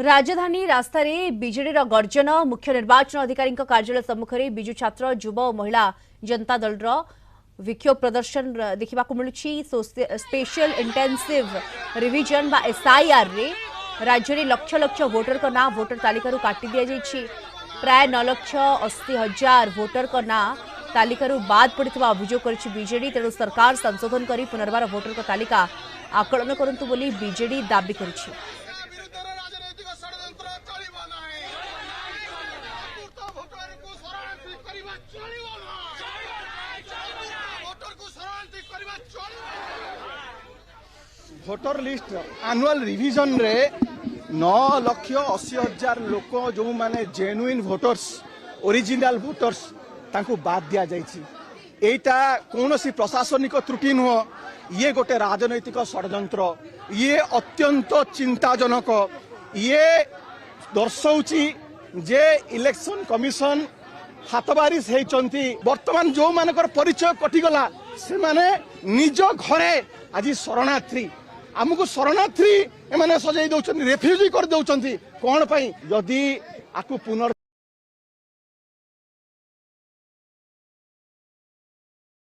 राजधानी रास्तार विजेडी गर्जन मुख्य निर्वाचन अधिकारी कार्यालय सम्मुखें विजु छात्र युव और महिला जनता दल विक्षोभ प्रदर्शन देखा मिलूँ। स्पेशल इंटेंसिव रिविजन एसआईआर रे राज्य में लक्ष लक्ष वोटर का ना वोटर तालिका काटी दि जाइए। प्राय 9,80,000 वोटर का ना तालिका बाद पड़ता अभियोग कर बीजेडी। तेणु सरकार संशोधन कर पुनर्बार वोटर का तालिका आकलन करंतु बोली बीजेडी दाबी कर। भोटर लिस्ट एनुअल रिविजन रे 9,80,000 लोक जो माने जेन्युइन वोटर्स ओरिजिनल वोटर्स तांको बाद दिया जाइछि। एटा कोनोसी प्रशासनिक त्रुटि नुह, ये गोटे राजनैतिक षड्यंत्र, ये अत्यंत चिंताजनक। ये दर्शाउछि जे इलेक्शन कमिशन हाथबारिश होइचंती। वर्तमान जो मानकर परिचय कटिगला से माने निज घरे आज शरणार्थी आमको शरणार्थी एमाने सजाई दौरान रेफ्यूजी कर दौरान कौन पाई जदि आपको पुनर्